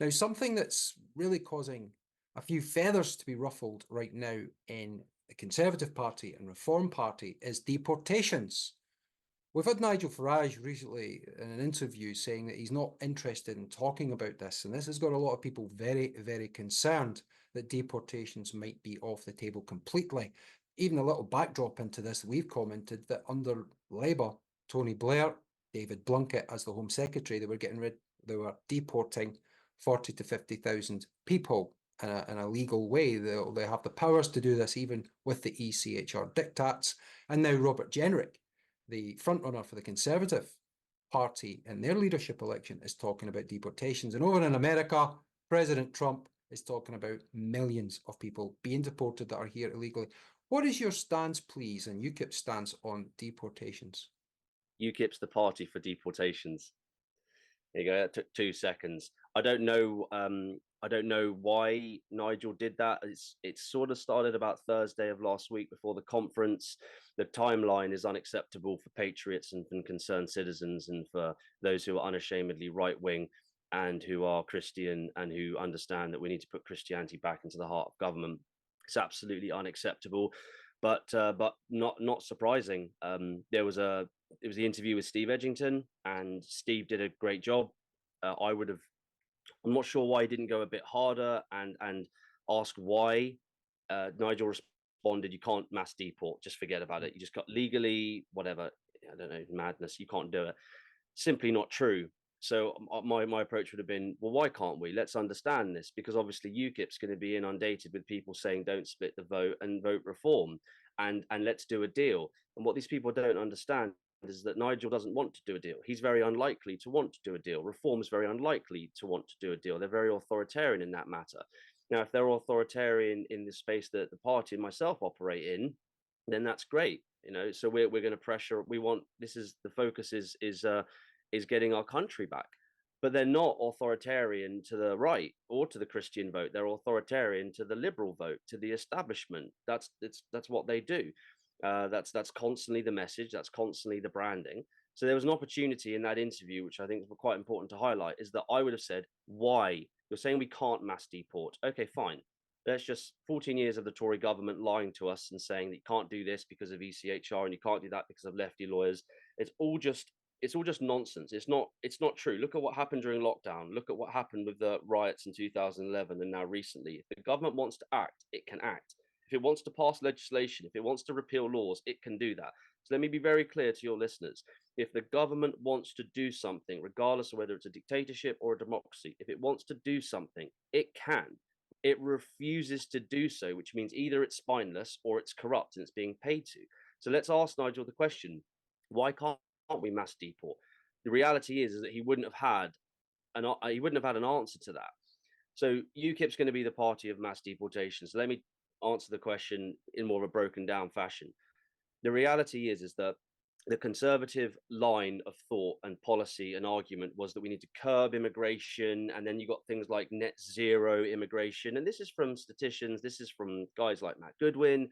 Now, something that's really causing a few feathers to be ruffled right now in the Conservative Party and Reform Party is deportations. We've had Nigel Farage recently in an interview saying that he's not interested in talking about this, and this has got a lot of people very, very concerned that deportations might be off the table completely. Even a little backdrop into this, we've commented that under Labour, Tony Blair, David Blunkett as the Home Secretary, they were deporting 40 to 50,000 people in a legal way. They have the powers to do this even with the ECHR diktats. And now Robert Jenrick, the frontrunner for the Conservative Party in their leadership election, is talking about deportations. And over in America, President Trump is talking about millions of people being deported that are here illegally. What is your stance, please, and UKIP's stance on deportations? UKIP's the party for deportations. There you go. That took 2 seconds. I don't know why Nigel did that. It sort of started about Thursday of last week before the conference. The timeline is unacceptable for patriots and concerned citizens, and for those who are unashamedly right wing and who are Christian and who understand that we need to put Christianity back into the heart of government. It's absolutely unacceptable, but not surprising. It was the interview with Steve Edington, and Steve did a great job. I'm not sure why he didn't go a bit harder and ask why. Nigel responded, "You can't mass deport. Just forget about it. You just got legally, whatever. I don't know, madness. You can't do it." Simply not true. So my approach would have been, well, why can't we? Let's understand this, because obviously UKIP's going to be inundated with people saying don't split the vote and vote reform, and let's do a deal. And what these people don't understand is that Nigel doesn't want to do a deal. He's very unlikely to want to do a deal. Reform is very unlikely to want to do a deal. They're very authoritarian in that matter. Now, if they're authoritarian in the space that the party and myself operate in, then that's great. So we're going to pressure. The focus is getting our country back. But they're not authoritarian to the right or to the Christian vote. They're authoritarian to the liberal vote, to the establishment. That's what they do. That's constantly the message. That's constantly the branding. So there was an opportunity in that interview, which I think is quite important to highlight, is that I would have said, why? You're saying we can't mass deport. Okay, fine. That's just 14 years of the Tory government lying to us and saying that you can't do this because of ECHR and you can't do that because of lefty lawyers. It's all just nonsense. It's not true. Look at what happened during lockdown. Look at what happened with the riots in 2011 and now recently. If the government wants to act, it can act. If it wants to pass legislation, if it wants to repeal laws, it can do that. So let me be very clear to your listeners. If the government wants to do something, regardless of whether it's a dictatorship or a democracy, if it wants to do something, it can. It refuses to do so, which means either it's spineless or it's corrupt and it's being paid to. So let's ask Nigel the question, why can't we mass deport? The reality is that he wouldn't have had an answer to that. So UKIP's going to be the party of mass deportation. So let me answer the question in more of a broken down fashion. The reality is that the Conservative line of thought and policy and argument was that we need to curb immigration, and then you got things like net zero immigration, and this is from statisticians, this is from guys like Matt Goodwin,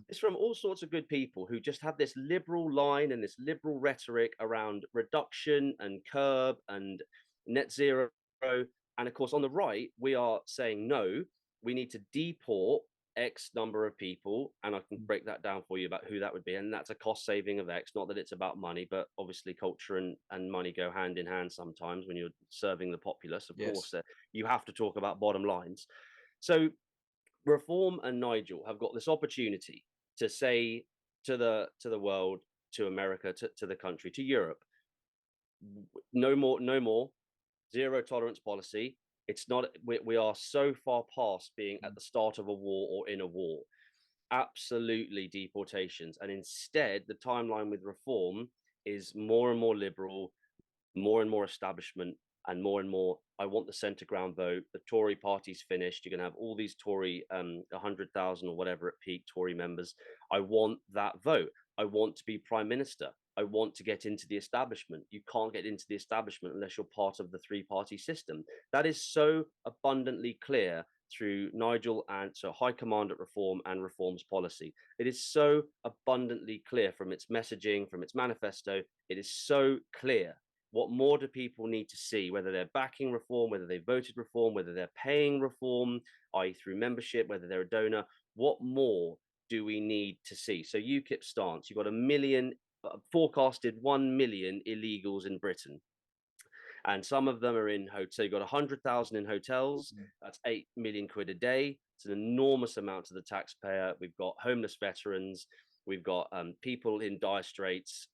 it's from all sorts of good people who just have this liberal line and this liberal rhetoric around reduction and curb and net zero. And of course on the right we are saying no, we need to deport X number of people, and I can break that down for you about who that would be, and that's a cost saving of X. Not that it's about money, but obviously culture and money go hand in hand sometimes when you're serving the populace. Of course, you have to talk about bottom lines. So Reform and Nigel have got this opportunity to say to the world, to America, to the country, to Europe, no more zero tolerance policy. It's not, we are so far past being at the start of a war or in a war. Absolutely deportations. And instead, the timeline with Reform is more and more liberal, more and more establishment, and more, I want the centre ground vote. The Tory party's finished. You're going to have all these Tory, 100,000 or whatever at peak Tory members. I want that vote. I want to be Prime Minister. I want to get into the establishment. You can't get into the establishment unless you're part of the three-party system. That is so abundantly clear through Nigel and so High Command at Reform and Reform's policy. It is so abundantly clear from its messaging, from its manifesto. It is so clear. What more do people need to see, whether they're backing reform, whether they voted reform, whether they're paying reform, i.e. through membership, whether they're a donor? What more do we need to see? So UKIP stance, you've got a million, forecasted 1 million illegals in Britain. And some of them are in hotels. So you've got 100,000 in hotels. That's 8 million quid a day. It's an enormous amount to the taxpayer. We've got homeless veterans. We've got people in dire straits,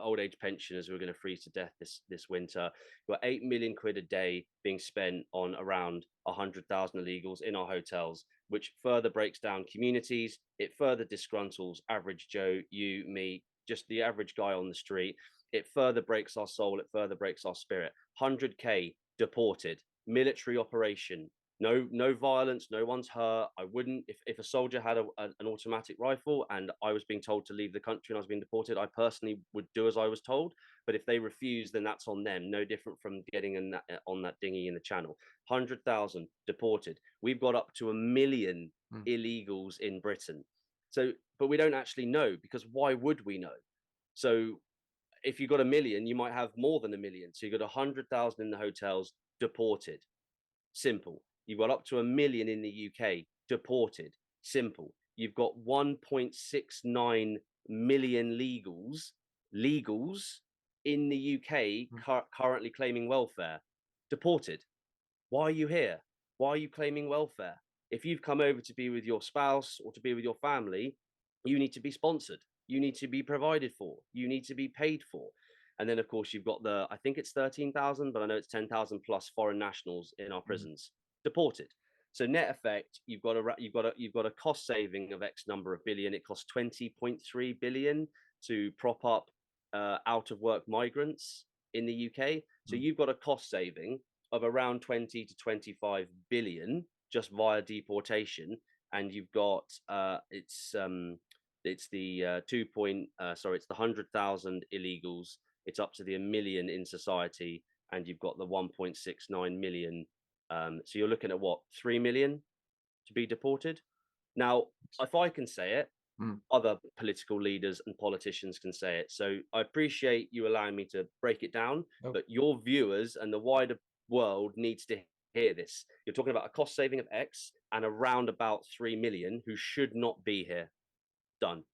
old age pensioners who are going to freeze to death this winter. We've got 8 million quid a day being spent on around 100,000 illegals in our hotels, which further breaks down communities. It further disgruntles average Joe, you, me, just the average guy on the street. It further breaks our soul. It further breaks our spirit. 100K deported, military operation. No violence. No one's hurt. I wouldn't, if a soldier had an automatic rifle and I was being told to leave the country and I was being deported, I personally would do as I was told. But if they refuse, then that's on them. No different from getting on that dinghy in the channel. 100,000 deported. We've got up to 1 million illegals in Britain. So, but we don't actually know, because why would we know? So if you've got 1 million, you might have more than 1 million. So you've got 100,000 in the hotels deported. Simple. You've got up to 1 million in the UK deported. Simple. You've got 1.69 million legals in the UK currently claiming welfare. Deported. Why are you here? Why are you claiming welfare? If you've come over to be with your spouse or to be with your family, you need to be sponsored. You need to be provided for. You need to be paid for. And then, of course, you've got I think it's 13,000, but I know it's 10,000 plus foreign nationals in our prisons deported. So net effect, you've got a cost saving of X number of billion. It costs 20.3 billion to prop up out of work migrants in the UK. So you've got a cost saving of around 20 to 25 billion just via deportation, and you've got it's the 100,000 illegals. It's up to the 1 million in society, and you've got the 1.69 million. So you're looking at what, 3 million to be deported. Now, if I can say it, other political leaders and politicians can say it. So I appreciate you allowing me to break it down, but your viewers and the wider world needs to hear this. You're talking about a cost saving of X and around about 3 million who should not be here. Done.